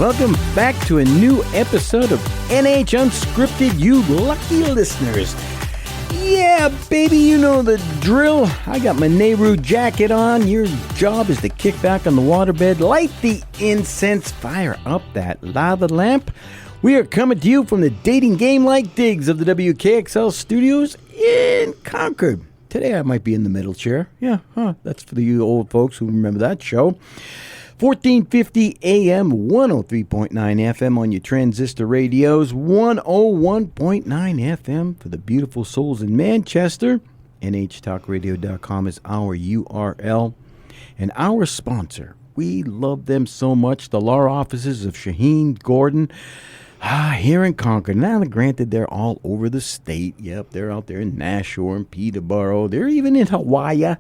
Welcome back to a new episode of NH Unscripted, you lucky listeners. Yeah, baby, you know the drill. I got my Nehru jacket on. Your job is to kick back on the waterbed, light the incense, fire up that lava lamp. We are coming to you from the dating game-like digs of the WKXL studios in Concord. Today I might be in the middle chair. Yeah, that's for you old folks who remember that show. 1450 AM, 103.9 FM on your transistor radios, 101.9 FM for the beautiful souls in Manchester. NHTalkRadio.com is our URL. And our sponsor, we love them so much, the law offices of Shaheen Gordon, here in Concord. Now, granted, they're all over the state. Yep, they're out there in Nashua and Peterborough. They're even in Hawaii.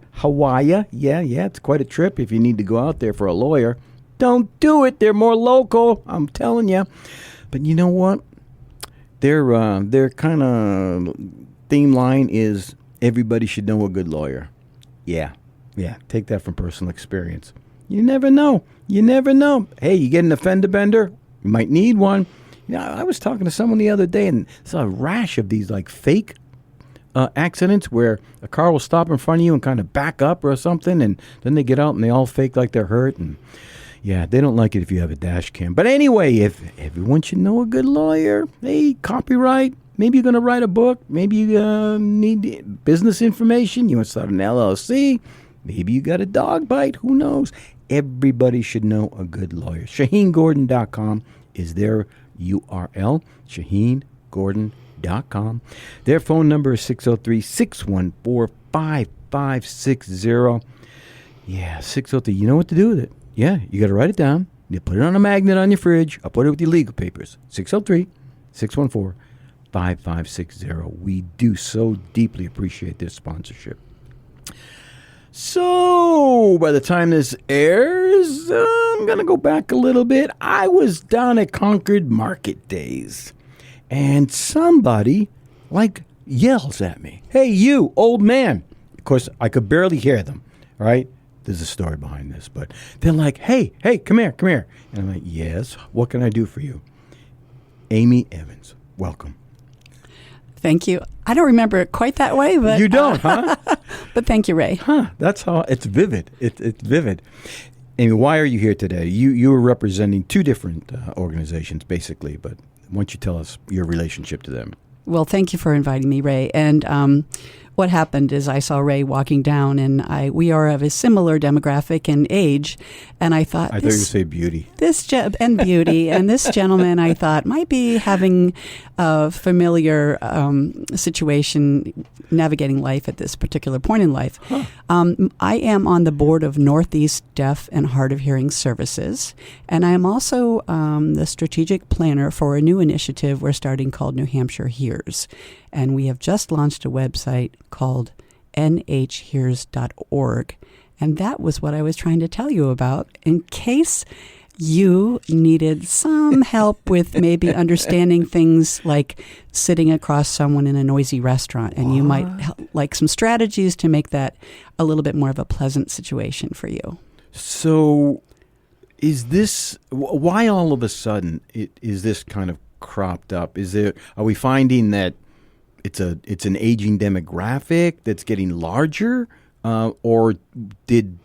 Yeah, it's quite a trip if you need to go out there for a lawyer. Don't do it. They're more local, I'm telling you. But you know what? Their kind of theme line is everybody should know a good lawyer. Yeah, take that from personal experience. You never know. Hey, you get an offender bender? You might need one. You know, I was talking to someone the other day and saw a rash of these like fake accidents where a car will stop in front of you and kind of back up or something, and then they get out and they all fake like they're hurt. And yeah, they don't like it if you have a dash cam. But anyway, if everyone should know a good lawyer, hey, copyright, maybe you're going to write a book, maybe you need business information, you want to start an LLC, maybe you got a dog bite, who knows? Everybody should know a good lawyer. ShaheenGordon.com is their URL, ShaheenGordon.com. Their phone number is 603-614-5560. Yeah, 603. You know what to do with it. Yeah, you got to write it down. You put it on a magnet on your fridge. I'll put it with your legal papers. 603-614-5560. We do so deeply appreciate this sponsorship. So, by the time this airs, I'm going to go back a little bit. I was down at Concord Market Days, and somebody, yells at me. Hey, you, old man. Of course, I could barely hear them, right? There's a story behind this, but they're like, hey, come here. And I'm like, yes, what can I do for you? Amy Evans, welcome. Thank you. I don't remember it quite that way, but you don't, huh? But thank you, Ray. That's how it's vivid. It's vivid. Amy, why are you here today? You are representing two different organizations, basically. But why don't you tell us your relationship to them? Well, thank you for inviting me, Ray. And what happened is I saw Ray walking down, and we are of a similar demographic and age. And I thought, you would say beauty. And beauty. And this gentleman, I thought, might be having a familiar situation navigating life at this particular point in life. Huh. I am on the board of Northeast Deaf and Hard of Hearing Services. And I am also the strategic planner for a new initiative we're starting called New Hampshire Hears. And we have just launched a website called nhhears.org. And that was what I was trying to tell you about in case you needed some help with maybe understanding things like sitting across someone in a noisy restaurant. And you might like some strategies to make that a little bit more of a pleasant situation for you. So why all of a sudden is this kind of cropped up? Are we finding that it's an aging demographic that's getting larger, or did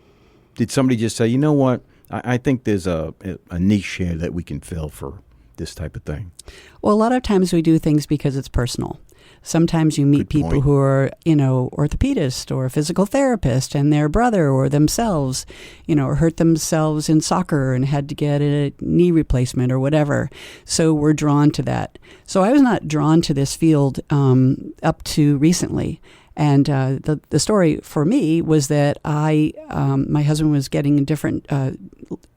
somebody just say, you know what, I think there's a niche here that we can fill for this type of thing? Well, a lot of times we do things because it's personal. Sometimes you meet people who are, orthopedist or physical therapist, and their brother or themselves, hurt themselves in soccer and had to get a knee replacement or whatever. So we're drawn to that. So I was not drawn to this field up to recently. And the story for me was that my husband was getting a different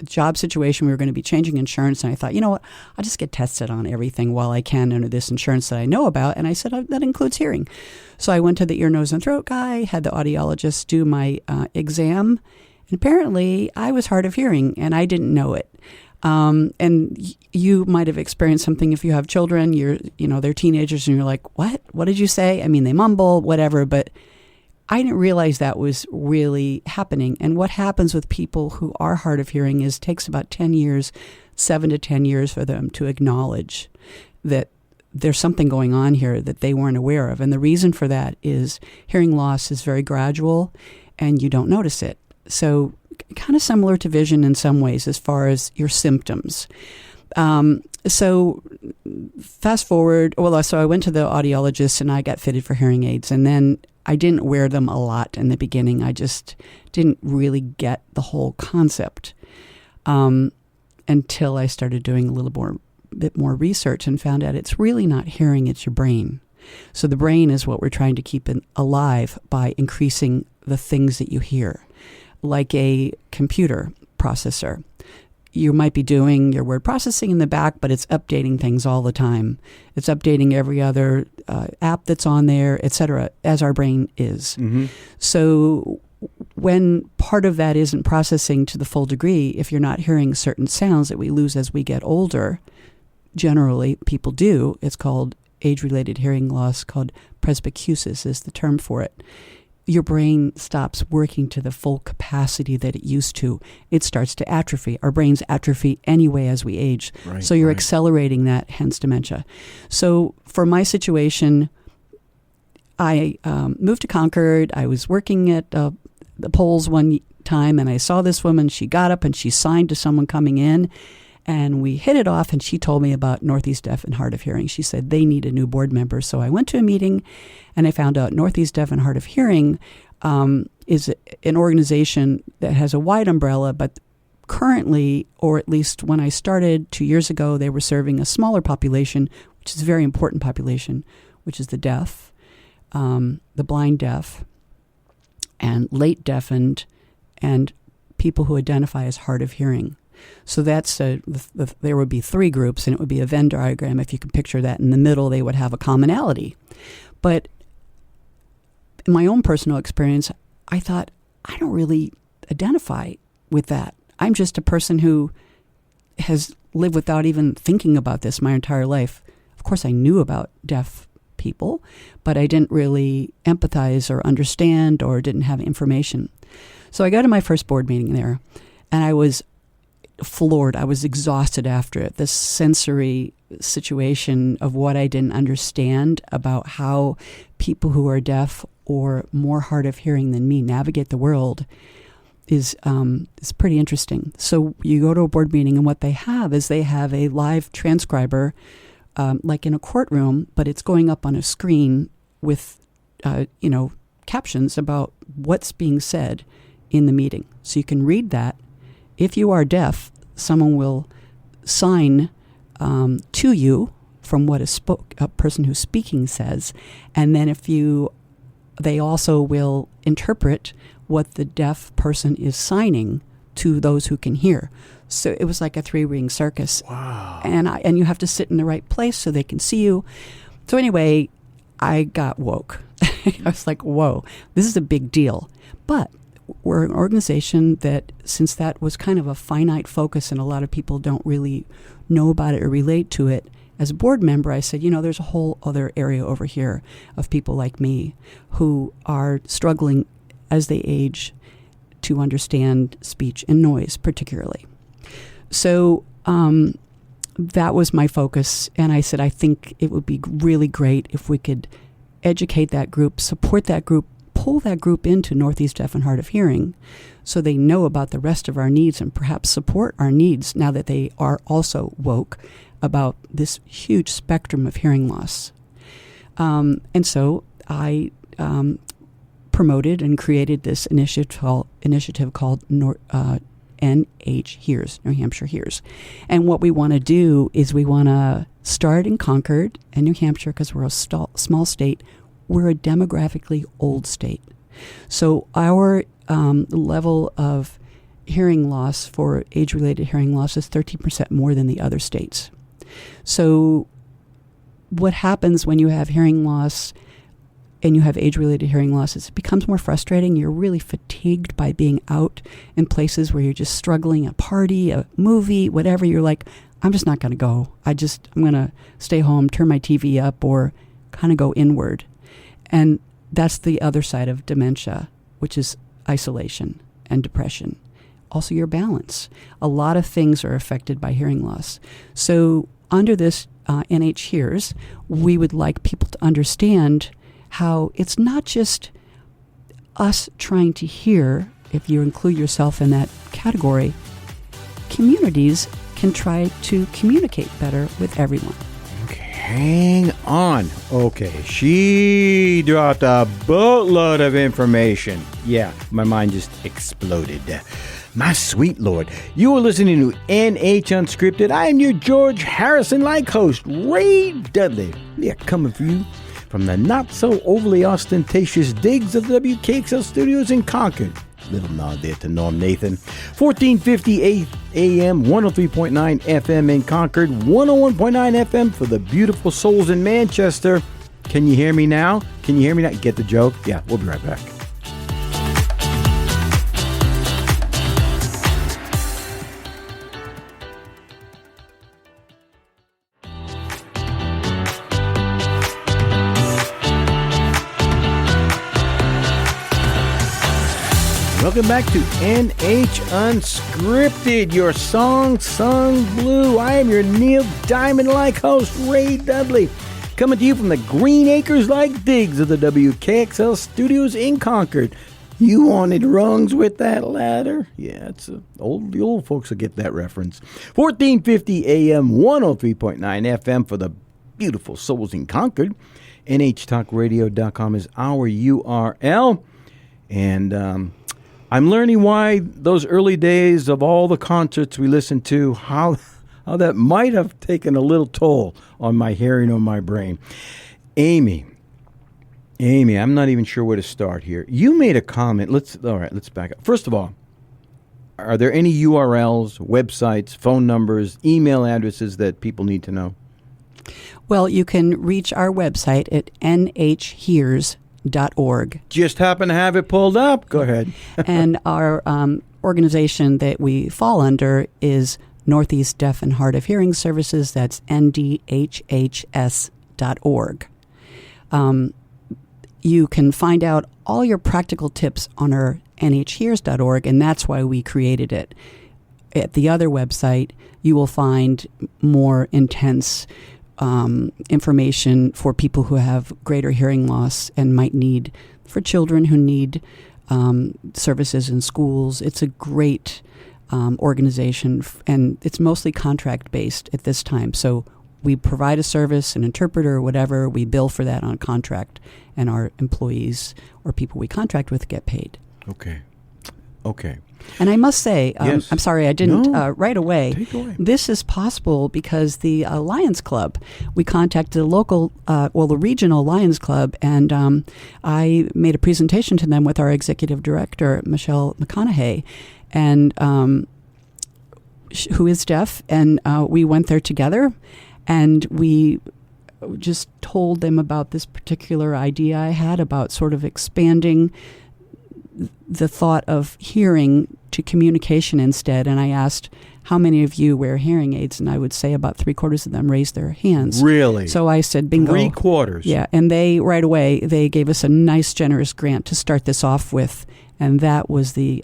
job situation. We were going to be changing insurance. And I thought, you know what, I'll just get tested on everything while I can under this insurance that I know about. And I said, that includes hearing. So I went to the ear, nose, and throat guy, had the audiologist do my exam. And apparently I was hard of hearing, and I didn't know it. And you might have experienced something if you have children, they're teenagers and you're like, what did you say? I mean, they mumble, whatever, but I didn't realize that was really happening. And what happens with people who are hard of hearing is it takes about 10 years 7 to 10 years for them to acknowledge that there's something going on here that they weren't aware of. And the reason for that is hearing loss is very gradual and you don't notice it. So kind of similar to vision in some ways as far as your symptoms. So fast forward, so I went to the audiologist and I got fitted for hearing aids. And then I didn't wear them a lot in the beginning. I just didn't really get the whole concept until I started doing a bit more research and found out it's really not hearing, it's your brain. So the brain is what we're trying to keep alive by increasing the things that you hear, like a computer processor. You might be doing your word processing in the back, but it's updating things all the time. It's updating every other app that's on there, et cetera, as our brain is. Mm-hmm. So when part of that isn't processing to the full degree, if you're not hearing certain sounds that we lose as we get older, generally people do, it's called age-related hearing loss, called presbycusis is the term for it. Your brain stops working to the full capacity that it used to. It starts to atrophy. Our brains atrophy anyway as we age. Right, so you're accelerating that, hence dementia. So for my situation, I moved to Concord. I was working at the polls one time, and I saw this woman. She got up and she signed to someone coming in, and we hit it off, and she told me about Northeast Deaf and Hard of Hearing. She said they need a new board member. So I went to a meeting, and I found out Northeast Deaf and Hard of Hearing is an organization that has a wide umbrella, but currently, or at least when I started 2 years ago, they were serving a smaller population, which is a very important population, which is the deaf, the blind deaf, and late deafened, and people who identify as hard of hearing. So that's there would be 3 groups, and it would be a Venn diagram. If you can picture that, in the middle, they would have a commonality. But in my own personal experience, I thought, I don't really identify with that. I'm just a person who has lived without even thinking about this my entire life. Of course, I knew about deaf people, but I didn't really empathize or understand or didn't have information. So I go to my first board meeting there, and I was floored. I was exhausted after it. This sensory situation of what I didn't understand about how people who are deaf or more hard of hearing than me navigate the world is pretty interesting. So you go to a board meeting, and what they have is they have a live transcriber, like in a courtroom, but it's going up on a screen with, captions about what's being said in the meeting. So you can read that. If you are deaf, someone will sign to you from what a person who's speaking says, and then they also will interpret what the deaf person is signing to those who can hear. So it was like a 3-ring circus. Wow! And you have to sit in the right place so they can see you. So anyway, I got woke. I was like, whoa, this is a big deal. But we're an organization that, since that was kind of a finite focus and a lot of people don't really know about it or relate to it, as a board member, I said, there's a whole other area over here of people like me who are struggling as they age to understand speech and noise particularly. So that was my focus, and I said, I think it would be really great if we could educate that group, support that group, pull that group into Northeast Deaf and Hard of Hearing so they know about the rest of our needs and perhaps support our needs now that they are also woke about this huge spectrum of hearing loss. And so I promoted and created this initiative called NH Hears, New Hampshire Hears. And what we want to do is we want to start in Concord and New Hampshire, because we're a small state. We're a demographically old state. So our level of hearing loss for age-related hearing loss is 13% more than the other states. So what happens when you have hearing loss and you have age-related hearing loss is it becomes more frustrating. You're really fatigued by being out in places where you're just struggling, a party, a movie, whatever. You're like, I'm just not going to go. I'm going to stay home, turn my TV up, or kind of go inward. And that's the other side of dementia, which is isolation and depression. also your balance. A lot of things are affected by hearing loss. So under this NH Hears, we would like people to understand how it's not just us trying to hear, if you include yourself in that category. Communities can try to communicate better with everyone. Okay, hang on. Okay, she dropped a boatload of information. Yeah, my mind just exploded. My sweet Lord, you are listening to NH Unscripted. I am your George Harrison-like host, Ray Dudley. Yeah, coming for you from the not-so-overly ostentatious digs of the WKXL studios in Concord. Little nod there to Norm Nathan. 1450 AM, 103.9 FM in Concord, 101.9 FM for the beautiful souls in Manchester. Can you hear me now? Can you hear me now? Get the joke? Yeah, we'll be right back. Welcome back to NH Unscripted, your song sung blue. I am your Neil Diamond-like host, Ray Dudley, coming to you from the Green Acres-like digs of the WKXL studios in Concord. You wanted rungs with that ladder? Yeah, the old folks will get that reference. 1450 AM, 103.9 FM for the beautiful souls in Concord. NHTalkRadio.com is our URL. And I'm learning why those early days of all the concerts we listened to, how that might have taken a little toll on my hearing or my brain. Amy, I'm not even sure where to start here. You made a comment. Let's back up. First of all, are there any URLs, websites, phone numbers, email addresses that people need to know? Well, you can reach our website at nhhears.org. Just happen to have it pulled up. Go ahead. And our organization that we fall under is Northeast Deaf and Hard of Hearing Services. That's ndhhs.org. You can find out all your practical tips on our nhhears.org, and that's why we created it. At the other website, you will find more intense information for people who have greater hearing loss and might need, for children who need services in schools. It's a great organization, and it's mostly contract-based at this time. So we provide a service, an interpreter, or whatever. We bill for that on contract, and our employees or people we contract with get paid. Okay. And I must say, yes. I'm sorry I didn't right away. Take away. This is possible because the Lions Club, we contacted the local, the regional Lions Club, and I made a presentation to them with our executive director, Michelle McConaughey, and who is deaf, and we went there together, and we just told them about this particular idea I had about sort of expanding the thought of hearing to communication instead. And I asked, how many of you wear hearing aids? And I would say about 3/4 of them raised their hands. Really? So I said, bingo. 3/4? Yeah. And they, right away, they gave us a nice, generous grant to start this off with. And that was it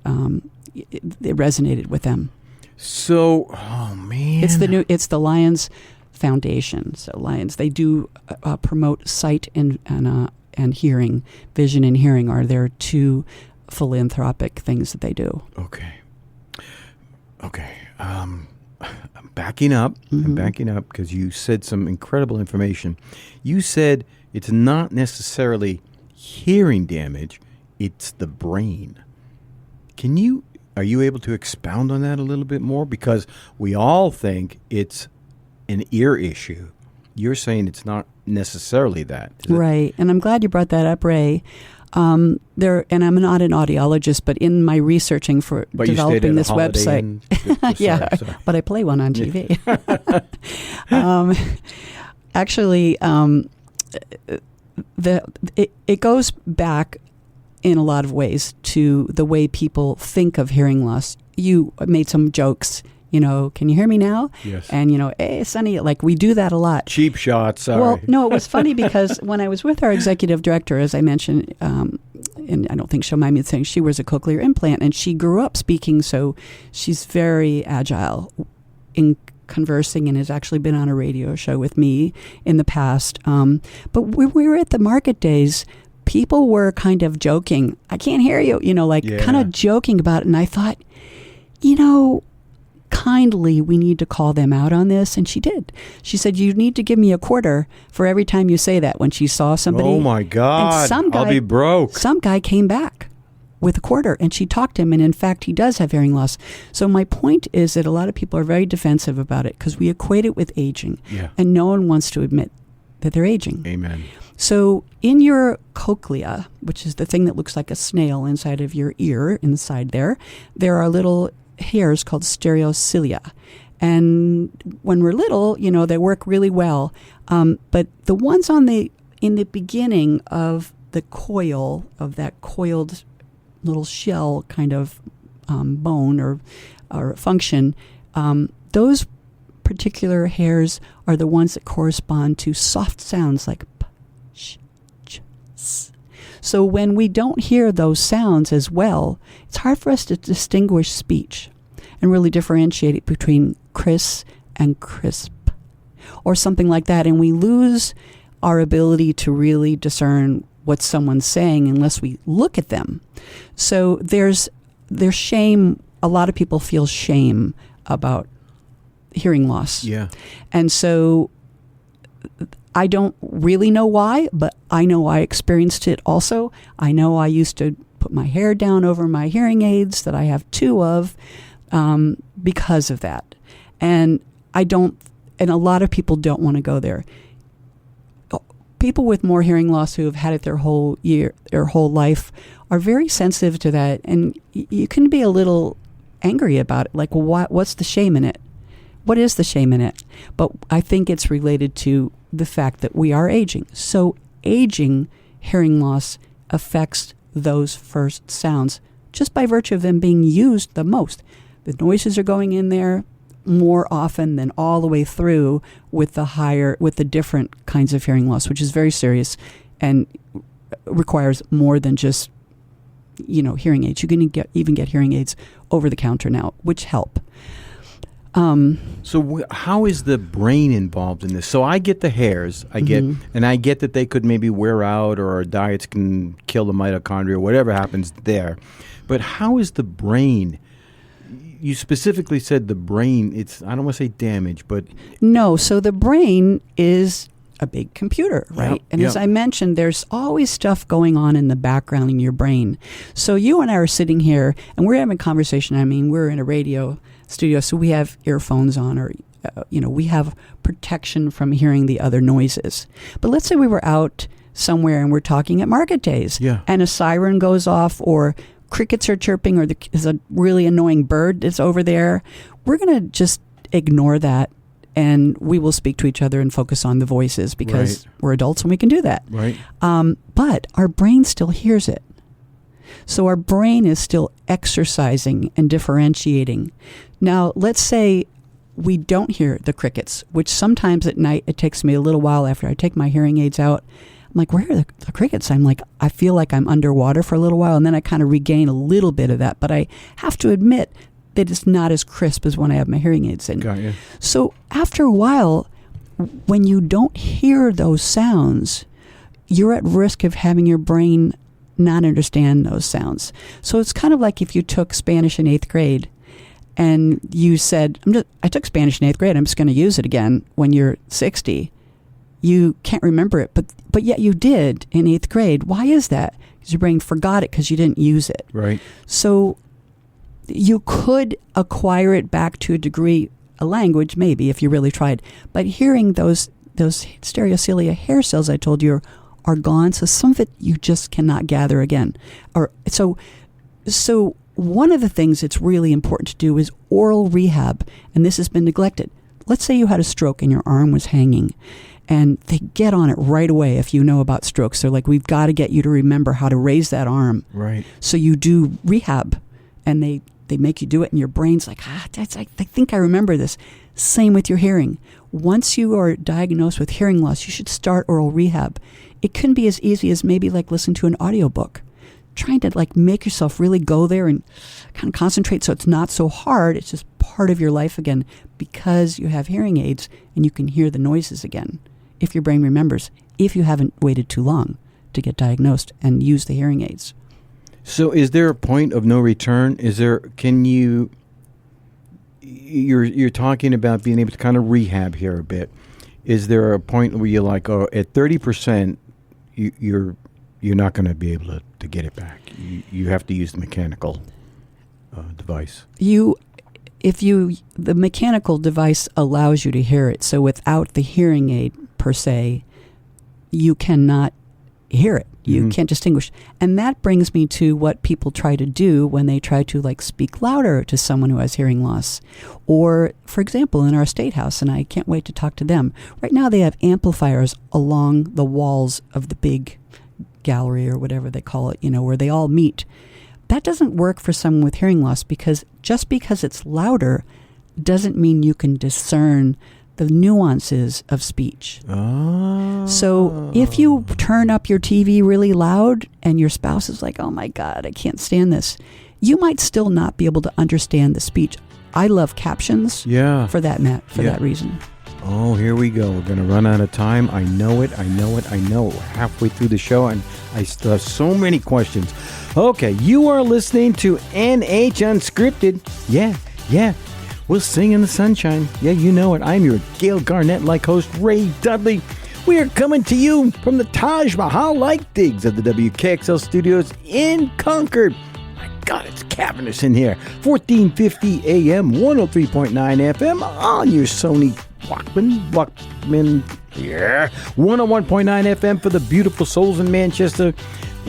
resonated with them. So, oh man. It's the Lions Foundation. So Lions, they do promote sight and hearing. Vision and hearing are their two philanthropic things that they do. Okay. I'm backing up. Mm-hmm. I'm backing up because you said some incredible information. You said it's not necessarily hearing damage, it's the brain. Are you able to expound on that a little bit more? Because we all think it's an ear issue. You're saying it's not necessarily that. Right. And I'm glad you brought that up, Ray. And I'm not an audiologist, but in my researching for developing this website, sorry. But I play one on TV. Actually, it goes back in a lot of ways to the way people think of hearing loss. You made some jokes. Can you hear me now? Yes. And, hey, Sonny, like we do that a lot. Cheap shots, sorry. Well, no, it was funny because when I was with our executive director, as I mentioned, and I don't think she'll mind me saying she wears a cochlear implant, and she grew up speaking, so she's very agile in conversing and has actually been on a radio show with me in the past. But when we were at the market days, people were kind of joking. I can't hear you, kind of joking about it. And I thought, kindly, we need to call them out on this. And she did. She said, you need to give me $0.25 for every time you say that, when she saw somebody. Oh, my God. I'll be broke. Some guy came back with $0.25, and she talked to him. And in fact, he does have hearing loss. So my point is that a lot of people are very defensive about it because we equate it with aging. Yeah. And no one wants to admit that they're aging. Amen. So in your cochlea, which is the thing that looks like a snail inside of your ear, inside there are little hairs called stereocilia. And when we're little, they work really well. But the ones in the beginning of the coil, of that coiled little shell kind of bone or function, those particular hairs are the ones that correspond to soft sounds like p, sh, ch, s. So when we don't hear those sounds as well, it's hard for us to distinguish speech and really differentiate it between crisp and crisp or something like that. And we lose our ability to really discern what someone's saying unless we look at them. So there's shame. A lot of people feel shame about hearing loss. Yeah. And so I don't really know why, but I know I experienced it also. I know I used to put my hair down over my hearing aids that I have 2 of because of that. And and a lot of people don't want to go there. People with more hearing loss who have had it their whole life are very sensitive to that. And you can be a little angry about it. Like, well, what's the shame in it? What is the shame in it? But I think it's related to the fact that we are aging. So aging hearing loss affects those first sounds just by virtue of them being used the most. The noises are going in there more often than all the way through with the different kinds of hearing loss, which is very serious and requires more than just, hearing aids. You can even get hearing aids over the counter now, which help. So how is the brain involved in this? So I get the hairs, I get that they could maybe wear out, or our diets can kill the mitochondria, whatever happens there. But how is the brain? You specifically said the brain. I don't want to say damage, but no. So the brain is a big computer, right? Yep, and as I mentioned, there's always stuff going on in the background in your brain. So you and I are sitting here, and we're having a conversation. I mean, we're in a radio studio, so we have earphones on, or we have protection from hearing the other noises. But let's say we were out somewhere and we're talking at market days, and a siren goes off, or crickets are chirping, or there's a really annoying bird that's over there. We're going to just ignore that, and we will speak to each other and focus on the voices because we're adults and we can do that. Right. But our brain still hears it. So our brain is still exercising and differentiating. Now, let's say we don't hear the crickets, which sometimes at night it takes me a little while after I take my hearing aids out. I'm like, where are the crickets? I feel like I'm underwater for a little while, and then I kind of regain a little bit of that. But I have to admit that it's not as crisp as when I have my hearing aids in. Got you. So after a while, when you don't hear those sounds, you're at risk of having your brain not understand those sounds. So it's kind of like if you took Spanish in 8th grade and you said, I took Spanish in 8th grade, I'm just going to use it again when you're 60. You can't remember it, but yet you did in 8th grade. Why is that? Because your brain forgot it because you didn't use it. Right. So you could acquire it back to a degree, a language maybe, if you really tried. But hearing those stereocilia hair cells I told you are gone, so some of it you just cannot gather again. So one of the things that's really important to do is oral rehab, and this has been neglected. Let's say you had a stroke and your arm was hanging, and they get on it right away if you know about strokes. They're like, we've got to get you to remember how to raise that arm. Right. So you do rehab, and they make you do it, and your brain's like, I think I remember this. Same with your hearing. Once you are diagnosed with hearing loss, you should start oral rehab. It can be as easy as maybe like listen to an audiobook. trying to like make yourself really go there and kind of concentrate so it's not so hard. It's just part of your life again because you have hearing aids and you can hear the noises again if your brain remembers, if you haven't waited too long to get diagnosed and use the hearing aids. So is there a point of no return? You're talking about being able to kind of rehab here a bit. Is there a point where you're like, oh, at 30%, you're not going to be able to get it back? You have to use the mechanical device. The mechanical device allows you to hear it. So without the hearing aid per se, you cannot hear it. You can't distinguish. And that brings me to what people try to do when they try to like speak louder to someone who has hearing loss. Or, for example, in our State House, and I can't wait to talk to them. Right now they have amplifiers along the walls of the big gallery or whatever they call it, where they all meet. That doesn't work for someone with hearing loss because just because it's louder doesn't mean you can discern the nuances of speech. Oh. So if you turn up your TV really loud and your spouse is like, oh my God, I can't stand this, you might still not be able to understand the speech. I love captions for that reason. Oh, here we go. We're going to run out of time. I know it. We're halfway through the show, and I still have so many questions. Okay, you are listening to NH Unscripted. Yeah. We'll sing in the sunshine. Yeah, you know it. I'm your Gail Garnett-like host, Ray Dudley. We are coming to you from the Taj Mahal-like digs of the WKXL studios in Concord. My God, it's cavernous in here. 1450 AM, 103.9 FM on your Sony Walkman, yeah. 101.9 FM for the beautiful souls in Manchester.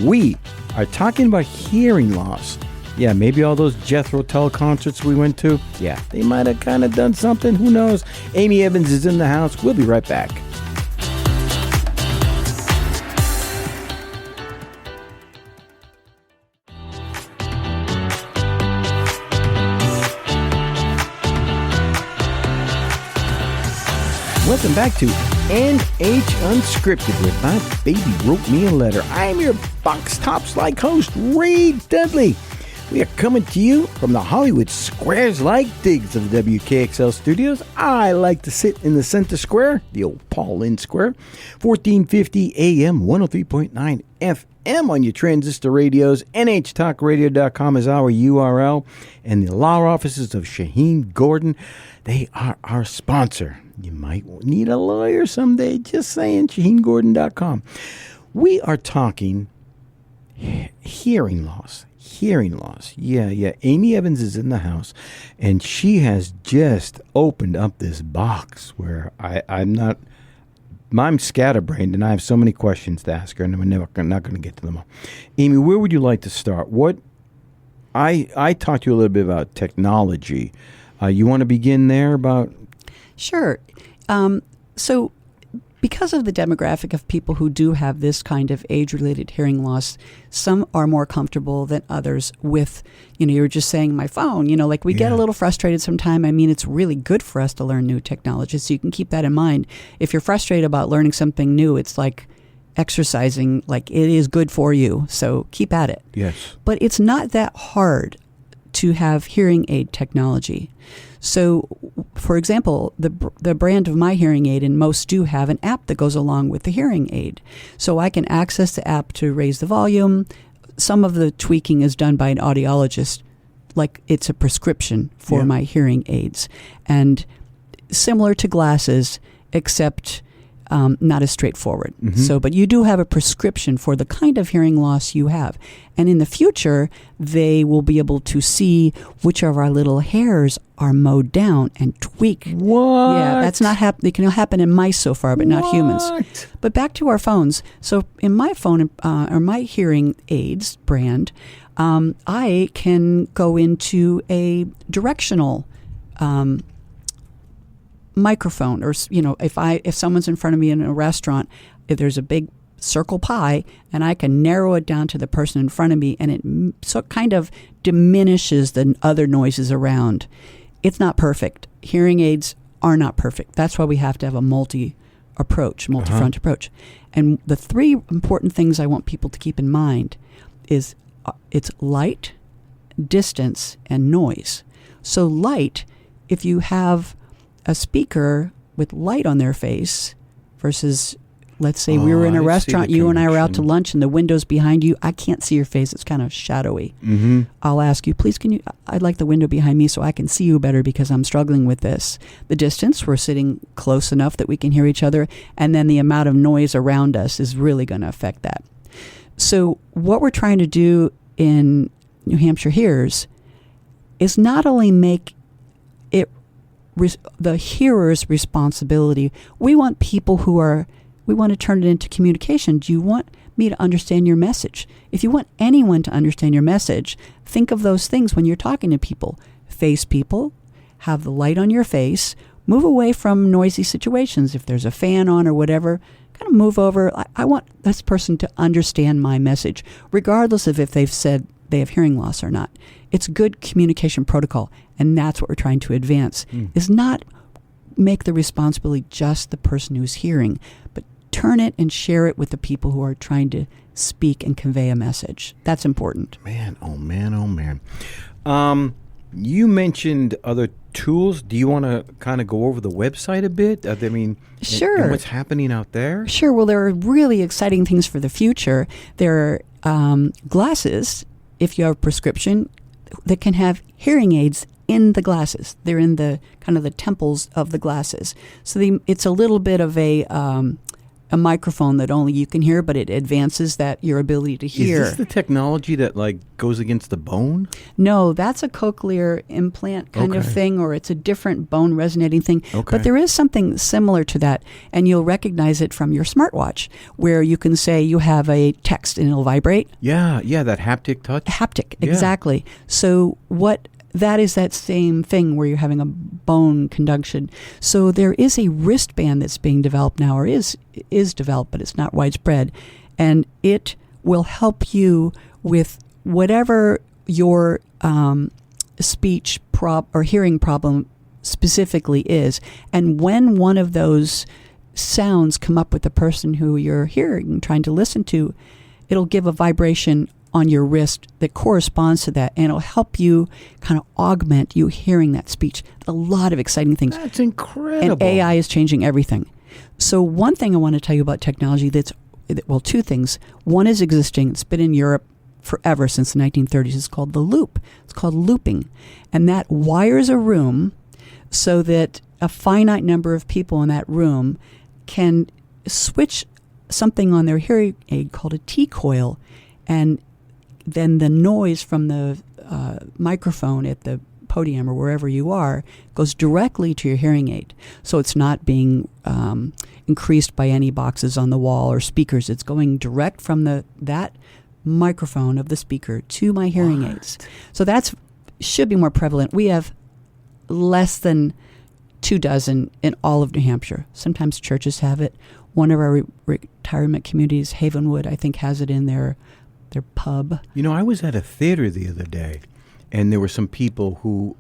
We are talking about hearing loss. Yeah, maybe all those Jethro Tull concerts we went to, yeah, they might have kind of done something. Who knows? Amy Evans is in the house. We'll be right back. Welcome back to NH Unscripted, where my baby wrote me a letter. I'm your box tops-like host, Ray Dudley. We are coming to you from the Hollywood Squares-like digs of the WKXL studios. I like to sit in the center square, the old Paul Lynde Square. 1450 AM, 103.9 FM on your transistor radios. NHTalkRadio.com is our URL. And the law offices of Shaheen Gordon, they are our sponsor. You might need a lawyer someday, just saying, ShaheenGordon.com. We are talking hearing loss. Yeah. Amy Evans is in the house, and she has just opened up this box where I'm scatterbrained, and I have so many questions to ask her, and we're not going to get to them all. Amy, where would you like to start? I talked to you a little bit about technology. You want to begin there about? Sure. So because of the demographic of people who do have this kind of age-related hearing loss, some are more comfortable than others with, you were just saying my phone, like we get a little frustrated sometime. I mean, it's really good for us to learn new technology, so you can keep that in mind. If you're frustrated about learning something new, it's like exercising, like it is good for you, so keep at it. Yes. But it's not that hard to have hearing aid technology. So, for example, the brand of my hearing aid, and most do have an app that goes along with the hearing aid. So I can access the app to raise the volume. Some of the tweaking is done by an audiologist, like it's a prescription for my hearing aids. And similar to glasses, except not as straightforward. Mm-hmm. So, but you do have a prescription for the kind of hearing loss you have. And in the future, they will be able to see which of our little hairs are mowed down and tweak. What? Yeah, that's not it can happen in mice so far, but not humans. But back to our phones. So in my phone, or my hearing aids brand, I can go into a directional microphone, or if someone's in front of me in a restaurant, if there's a big circle pie, and I can narrow it down to the person in front of me, and it so kind of diminishes the other noises around. It's not perfect. Hearing aids are not perfect. That's why we have to have a multi-front approach. And the three important things I want people to keep in mind is it's light, distance, and noise. So light, if you have a speaker with light on their face versus, let's say we were in a restaurant, you and I were out to lunch and the window's behind you, I can't see your face, it's kind of shadowy. Mm-hmm. I'll ask you, please, I'd like the window behind me so I can see you better because I'm struggling with this. The distance, we're sitting close enough that we can hear each other, and then the amount of noise around us is really going to affect that. So what we're trying to do in New Hampshire Hears is not only make it the hearer's responsibility, we want to turn it into communication. Do you want me to understand your message? If you want anyone to understand your message, think of those things when you're talking to people. Face people, have the light on your face, move away from noisy situations. If there's a fan on or whatever, kind of move over. I want this person to understand my message, regardless of if they've said they have hearing loss or not. It's good communication protocol, and that's what we're trying to advance, is not make the responsibility just the person who's hearing, but turn it and share it with the people who are trying to speak and convey a message. That's important. Man, oh man, oh man. You mentioned other tools. Do you want to kind of go over the website a bit? I mean, sure. And what's happening out there? Sure. Well, there are really exciting things for the future. There are glasses, if you have a prescription, that can have hearing aids in the glasses. They're in the kind of the temples of the glasses. So it's a little bit of a microphone that only you can hear, but it advances your ability to hear. Is this the technology that goes against the bone? No, that's a cochlear implant kind of thing, or it's a different bone resonating thing. Okay. But there is something similar to that, and you'll recognize it from your smartwatch, where you can say you have a text and it'll vibrate. Yeah, that haptic touch. Haptic, exactly. So that is that same thing where you're having a bone conduction. So there is a wristband that's being developed now, or is developed, but it's not widespread. And it will help you with whatever your speech or hearing problem specifically is. And when one of those sounds come up with the person who you're hearing, trying to listen to, it'll give a vibration on your wrist that corresponds to that, and it'll help you kind of augment you hearing that speech. A lot of exciting things. That's incredible. And AI is changing everything. So one thing I want to tell you about technology two things. One is existing. It's been in Europe forever, since the 1930s. It's called the loop. It's called looping. And that wires a room so that a finite number of people in that room can switch something on their hearing aid called a T-coil, and then the noise from the microphone at the podium or wherever you are goes directly to your hearing aid. So it's not being increased by any boxes on the wall or speakers. It's going direct from that microphone of the speaker to my hearing aids. So should be more prevalent. We have less than 24 in all of New Hampshire. Sometimes churches have it. One of our retirement communities, Havenwood, I think, has it in their pub. I was at a theater the other day, and there were some people who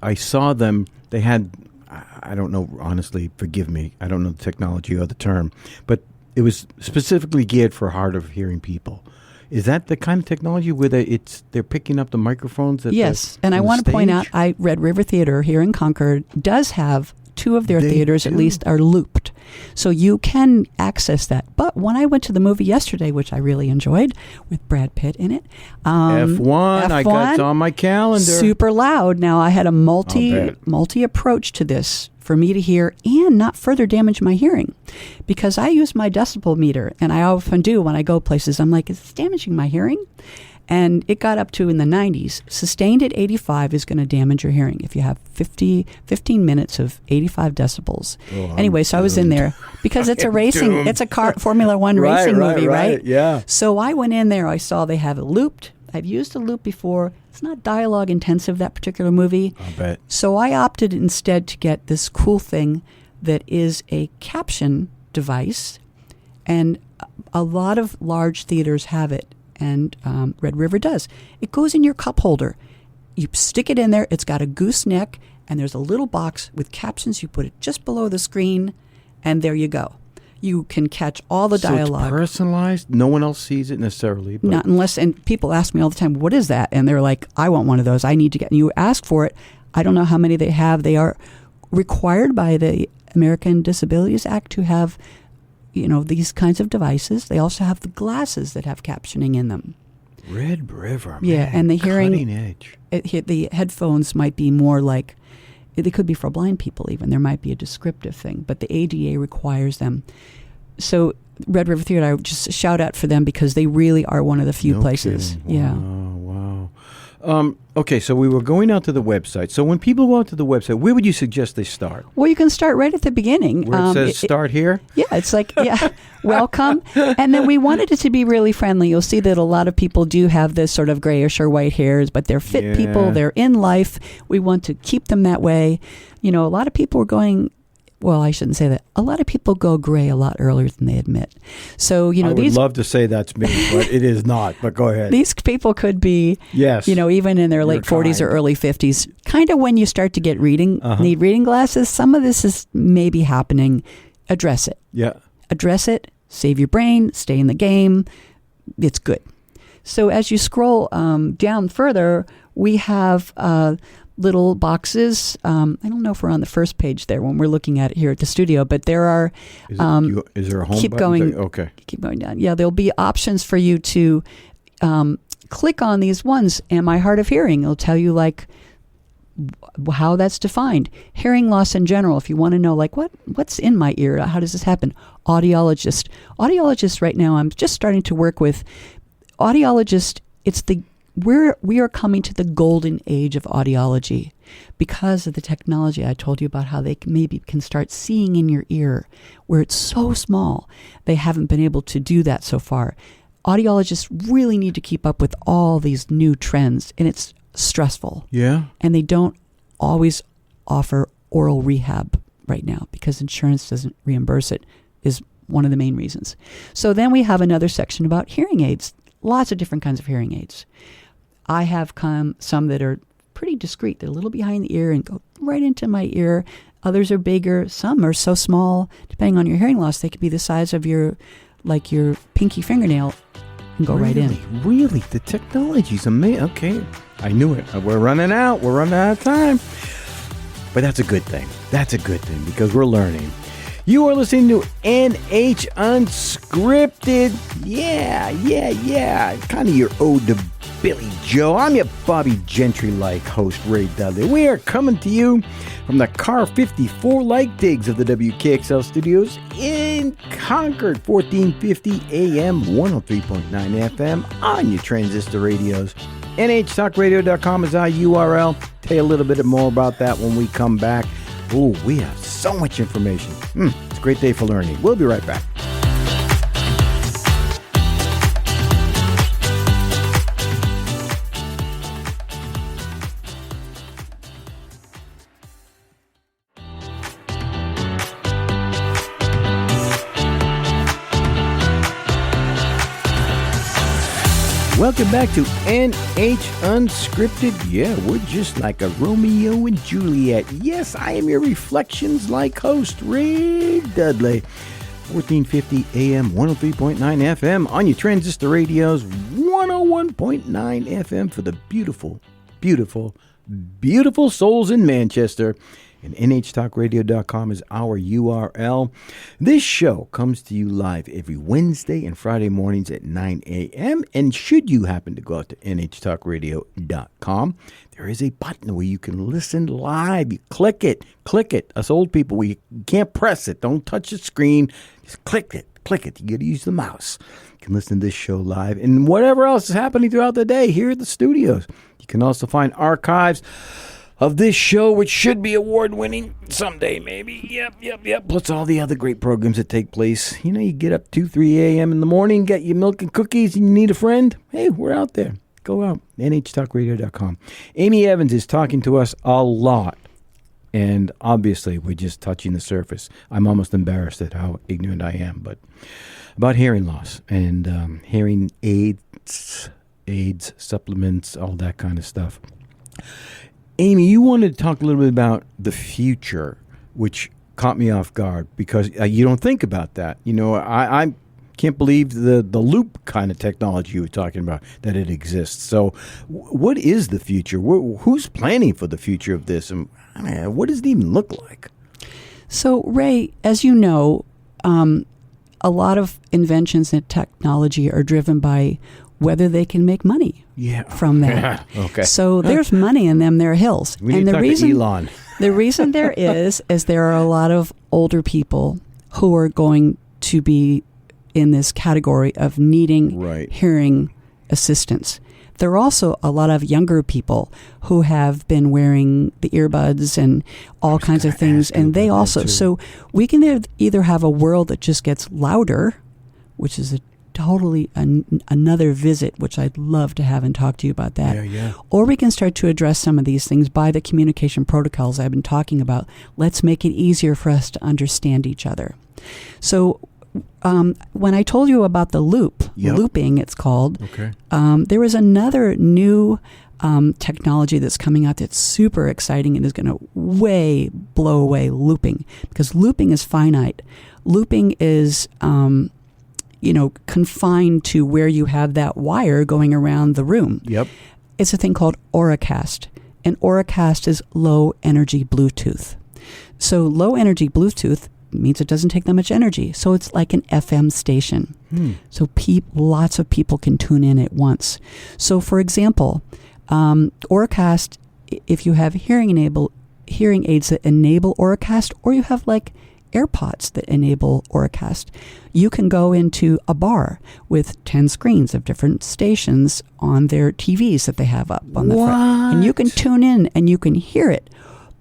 I saw them. They had, I don't know, honestly, forgive me, I don't know the technology or the term, but it was specifically geared for hard of hearing people. Is that the kind of technology where they're picking up the microphones? Yes, and I want to point out, Red River Theater here in Concord does have two of their theaters at least are looped. So you can access that. But when I went to the movie yesterday, which I really enjoyed, with Brad Pitt in it. F1, I got it on my calendar. Super loud. Now I had a multi approach to this for me to hear and not further damage my hearing. Because I use my decibel meter, and I often do when I go places. I'm like, is this damaging my hearing? And it got up to in the 90s. Sustained at 85 is going to damage your hearing if you have 15 minutes of 85 decibels. Anyway, so I was in there because it's it's a Formula One racing movie, right? Yeah. So I went in there. I saw they have it looped. I've used a loop before. It's not dialogue intensive, that particular movie. I'll bet. So I opted instead to get this cool thing that is a caption device. And a lot of large theaters have it. And Red River does. It goes in your cup holder. You stick it in there. It's got a gooseneck, and there's a little box with captions. You put it just below the screen, and there you go. You can catch all the dialogue. So it's personalized? No one else sees it necessarily. But. Not unless, and people ask me all the time, what is that? And they're like, I want one of those. I need to get, and you ask for it. I don't know how many they have. They are required by the American Disabilities Act to have, these kinds of devices. They also have the glasses that have captioning in them. Red River, man. Yeah, and the hearing, cutting edge. The headphones might be more like, they could be for blind people even. There might be a descriptive thing, but the ADA requires them. So Red River Theater, I would just shout out for them because they really are one of the few places. Kidding. Yeah. Wow. Okay, so we were going out to the website. So when people go out to the website, where would you suggest they start? Well, you can start right at the beginning. Where it says start here? Yeah, it's like, welcome. And then we wanted it to be really friendly. You'll see that a lot of people do have this sort of grayish or white hairs, but they're fit people. They're in life. We want to keep them that way. A lot of people are going... Well, I shouldn't say that. A lot of people go gray a lot earlier than they admit. So, I would love to say that's me, but it is not. But go ahead. These people could be, yes, even in their late 40s or early 50s. Kind of when you start to get need reading glasses. Some of this is maybe happening. Address it. Yeah. Address it. Save your brain. Stay in the game. It's good. So as you scroll down further, we have... little boxes. I don't know if we're on the first page there when we're looking at it here at the studio, but there are... Is there a home keep button? Going, okay. Keep going down. Yeah, there'll be options for you to click on these ones. Am I hard of hearing? It'll tell you how that's defined. Hearing loss in general, if you want to know what's in my ear, how does this happen? Audiologist. Audiologist right now, I'm just starting to work with audiologist. We are coming to the golden age of audiology because of the technology. I told you about how they maybe can start seeing in your ear where it's so small. They haven't been able to do that so far. Audiologists really need to keep up with all these new trends, and it's stressful. Yeah. And they don't always offer oral rehab right now because insurance doesn't reimburse it, is one of the main reasons. So then we have another section about hearing aids. Lots of different kinds of hearing aids. I have some that are pretty discreet. They're a little behind the ear and go right into my ear. Others are bigger. Some are so small, depending on your hearing loss, they could be the size of your pinky fingernail and go right in. Really? The technology's amazing. Okay. I knew it. We're running out. We're running out of time. But that's a good thing. That's a good thing because we're learning. You are listening to NH Unscripted. Yeah. Kind of your ode to Billy Joe. I'm your Bobby Gentry-like host, Ray Dudley. We are coming to you from the Car 54-like digs of the WKXL studios in Concord, 1450 AM, 103.9 FM on your transistor radios. NHTalkRadio.com is our URL. Tell you a little bit more about that when we come back. Oh, we have so much information. It's a great day for learning. We'll be right back. Welcome back to NH Unscripted. Yeah, we're just like a Romeo and Juliet. Yes, I am your reflections-like host, Ray Dudley. 1450 AM, 103.9 FM on your transistor radios, 101.9 FM for the beautiful, beautiful, beautiful souls in Manchester. And NHTalkRadio.com is our URL. This show comes to you live every Wednesday and Friday mornings at 9 a.m. And should you happen to go out to NHTalkRadio.com, there is a button where you can listen live. You click it. Us old people, we can't press it. Don't touch the screen. Just click it. You got to use the mouse. You can listen to this show live and whatever else is happening throughout the day here at the studios. You can also find archives of this show, which should be award-winning someday, maybe. Yep. Plus all the other great programs that take place. You get up 2, 3 a.m. in the morning, get your milk and cookies, and you need a friend. Hey, we're out there. Go out, nhtalkradio.com. Amy Evans is talking to us a lot, and obviously we're just touching the surface. I'm almost embarrassed at how ignorant I am, but about hearing loss and hearing aids, supplements, all that kind of stuff. Amy, you wanted to talk a little bit about the future, which caught me off guard because you don't think about that. I can't believe the loop kind of technology you were talking about, that it exists. So what is the future? Who's planning for the future of this? And what does it even look like? So, Ray, as you know, a lot of inventions and technology are driven by whether they can make money from that. Okay. So there's money in them. There are hills. We need to talk to Elon. The reason there is there are a lot of older people who are going to be in this category of needing hearing assistance. There are also a lot of younger people who have been wearing the earbuds and all kinds of things, and they also. So we can either have a world that just gets louder, which is another visit, which I'd love to have and talk to you about that. Yeah. Or we can start to address some of these things by the communication protocols I've been talking about. Let's make it easier for us to understand each other. So when I told you about the looping, it's called, there is another new technology that's coming out that's super exciting and is going to blow away looping, because looping is finite. Looping is confined to where you have that wire going around the room. Yep. It's a thing called Auracast, and Auracast is low energy Bluetooth. So low energy Bluetooth means it doesn't take that much energy. So it's like an FM station. So lots of people can tune in at once. So for example, Auracast, if you have hearing aids that enable Auracast, or you have like AirPods that enable Auracast, you can go into a bar with 10 screens of different stations on their TVs that they have up on the front. And you can tune in and you can hear it.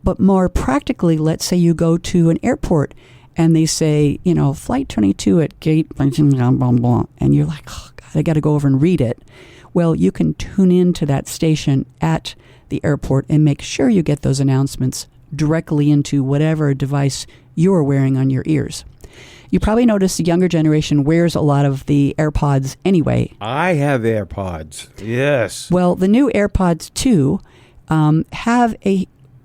But more practically, let's say you go to an airport and they say, flight 22 at gate, blah, blah, blah, and you're like, oh, God, I got to go over and read it. Well, you can tune into that station at the airport and make sure you get those announcements directly into whatever device you're wearing on your ears. You probably noticed the younger generation wears a lot of the AirPods anyway. I have AirPods, yes. Well, the new AirPods 2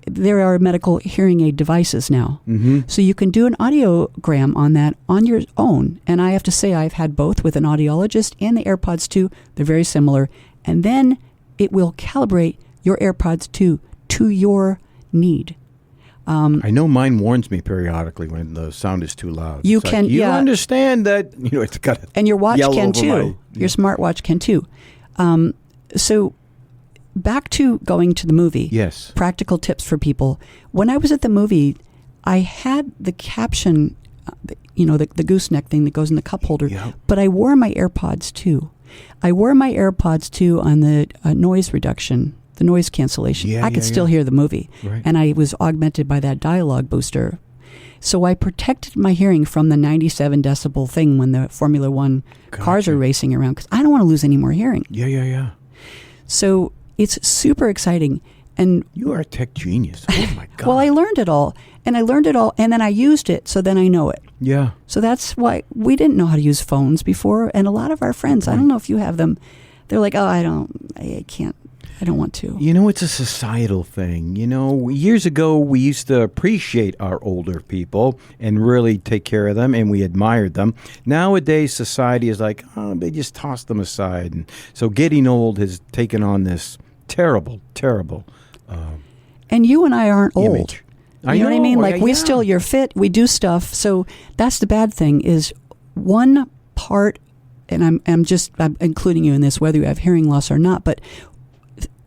there are medical hearing aid devices now. Mm-hmm. So you can do an audiogram on that on your own. And I have to say, I've had both with an audiologist and the AirPods 2. They're very similar. And then it will calibrate your AirPods 2 to your need. I know mine warns me periodically when the sound is too loud. You understand that, it's got to and your watch can too. Your smartwatch can too. So back to going to the movie. Yes. Practical tips for people. When I was at the movie, I had the caption, the gooseneck thing that goes in the cup holder, but I wore my AirPods too. I wore my AirPods too on the noise reduction, the noise cancellation. I could still hear the movie. Right. And I was augmented by that dialogue booster. So I protected my hearing from the 97 decibel thing when the Formula One cars are racing around, because I don't want to lose any more hearing. Yeah. So it's super exciting. And you are a tech genius. Oh, my God. Well, I learned it all, and then I used it, so then I know it. Yeah. So that's why we didn't know how to use phones before, and a lot of our friends, I don't know if you have them, they're like, oh, I can't. I don't want to. It's a societal thing. Years ago, we used to appreciate our older people and really take care of them, and we admired them. Nowadays, society is like, they just toss them aside. And so getting old has taken on this terrible and you and I aren't old. Image. You know what I mean? Like, you're fit, we do stuff. So that's the bad thing is one part, and I'm including you in this, whether you have hearing loss or not, but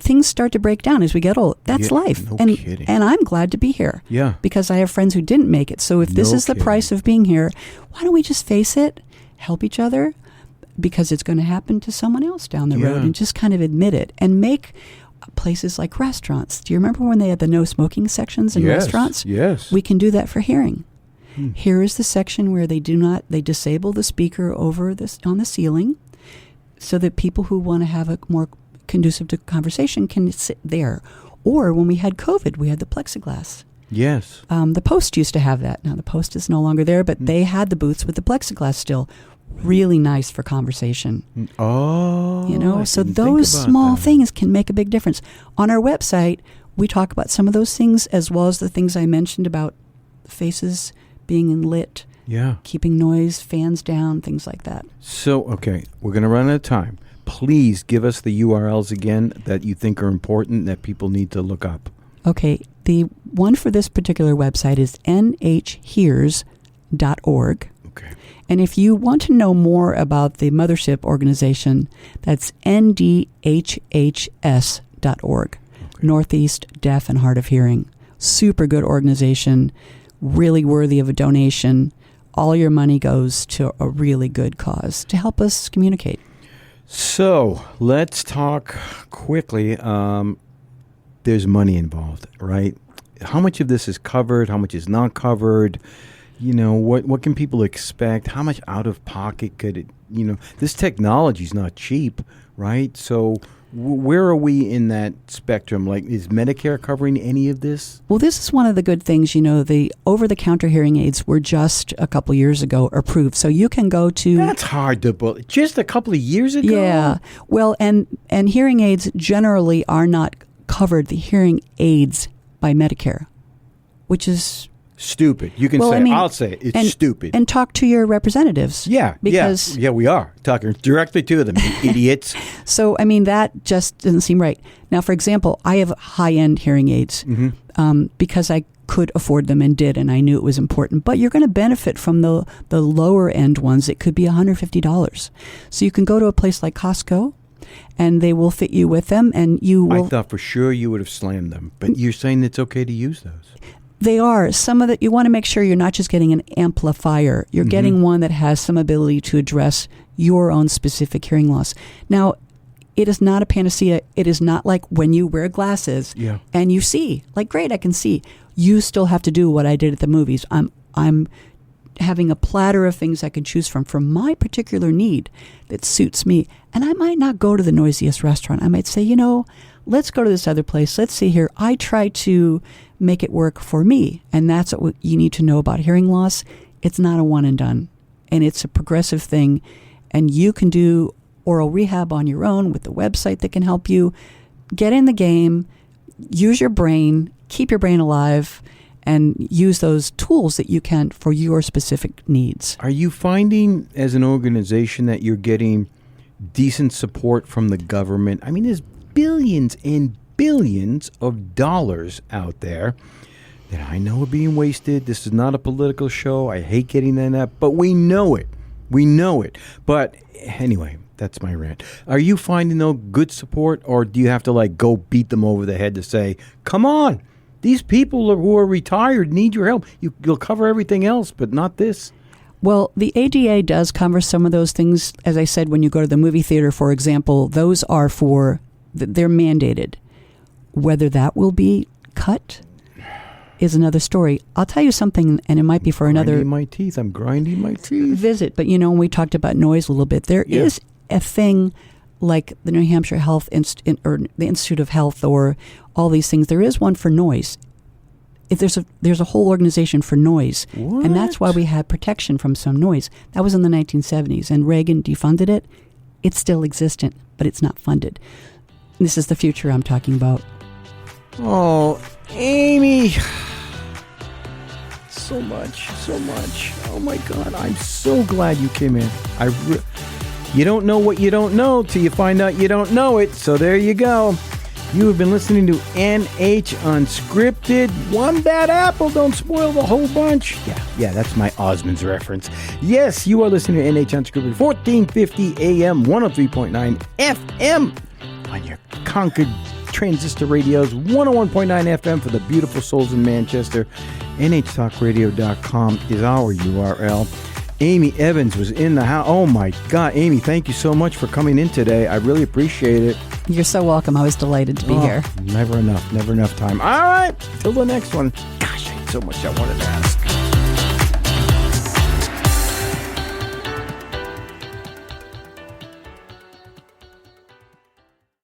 things start to break down as we get old. That's life. No kidding. And I'm glad to be here. Yeah. Because I have friends who didn't make it. So if this is the price of being here, why don't we just face it, help each other? Because it's going to happen to someone else down the road, and just kind of admit it and make places like restaurants. Do you remember when they had the no smoking sections in restaurants? Yes. We can do that for hearing. Here is the section where they disable the speaker over on the ceiling so that people who want to have a more conducive to conversation can sit there. Or when we had COVID, we had the plexiglass. Yes. The Post used to have that. Now the Post is no longer there, but they had the booths with the plexiglass still. Really nice for conversation. Oh. So those small things can make a big difference. On our website, we talk about some of those things as well as the things I mentioned about faces being lit, keeping noise, fans down, things like that. So, okay, we're going to run out of time. Please give us the URLs again that you think are important that people need to look up. Okay, the one for this particular website is nhhears.org. Okay. And if you want to know more about the mothership organization, that's ndhhs.org, Northeast Deaf and Hard of Hearing. Super good organization, really worthy of a donation. All your money goes to a really good cause to help us communicate. So let's talk quickly. There's money involved, right? How much of this is covered? How much is not covered? You know, what can people expect? How much out of pocket could it, this technology is not cheap, right? So where are we in that spectrum? Like, is Medicare covering any of this? Well, this is one of the good things. The over-the-counter hearing aids were just a couple years ago approved. So you can go to... That's hard to believe. Just a couple of years ago? Yeah. Well, and hearing aids generally are not covered, the hearing aids, by Medicare, which is... Stupid. You can I'll say it. It's stupid. And talk to your representatives. Yeah, because we are talking directly to them, idiots. So, that just doesn't seem right. Now, for example, I have high-end hearing aids because I could afford them and did, and I knew it was important. But you're going to benefit from the lower-end ones. It could be $150. So you can go to a place like Costco, and they will fit you with them, and you will... I thought for sure you would have slammed them, but you're saying it's okay to use those. They are. Some of that, you want to make sure you're not just getting an amplifier. You're getting one that has some ability to address your own specific hearing loss. Now, it is not a panacea. It is not like when you wear glasses and you see, like, great, I can see. You still have to do what I did at the movies. I'm having a platter of things I can choose from for my particular need that suits me. And I might not go to the noisiest restaurant. I might say, let's go to this other place. Let's see here. I try to make it work for me. And that's what you need to know about hearing loss. It's not a one and done. And it's a progressive thing. And you can do oral rehab on your own with the website that can help you. Get in the game, use your brain, keep your brain alive, and use those tools that you can for your specific needs. Are you finding as an organization that you're getting decent support from the government? I mean, there's billions and billions of dollars out there that I know are being wasted. This is not a political show. I hate getting in that, but we know it. We know it. But anyway, that's my rant. Are you finding no good support, or do you have to go beat them over the head to say, come on, these people who are retired need your help. You'll cover everything else, but not this. Well, the ADA does cover some of those things. As I said, when you go to the movie theater, for example, those are they're mandated. Whether that will be cut is another story. I'll tell you something, and it might be for another... I'm grinding my teeth. Visit. But, when we talked about noise a little bit, there is a thing like the New Hampshire Health or the Institute of Health or all these things. There is one for noise. There's a whole organization for noise. What? And that's why we had protection from some noise. That was in the 1970s, and Reagan defunded it. It's still existent, but it's not funded. This is the future I'm talking about. Oh, Amy. So much. Oh, my God. I'm so glad you came in. You don't know what you don't know till you find out you don't know it. So there you go. You have been listening to NH Unscripted. One bad apple, don't spoil the whole bunch. Yeah, that's my Osmonds reference. Yes, you are listening to NH Unscripted, 1450 AM, 103.9 FM on your Concord transistor radios, 101.9 FM for the beautiful souls in Manchester. NHTalkRadio.com is our URL. Amy Evans was in the house. Oh, my God. Amy, thank you so much for coming in today. I really appreciate it. You're so welcome. I was delighted to be here. Never enough time. All right. Till the next one. Gosh, I had so much I wanted to ask.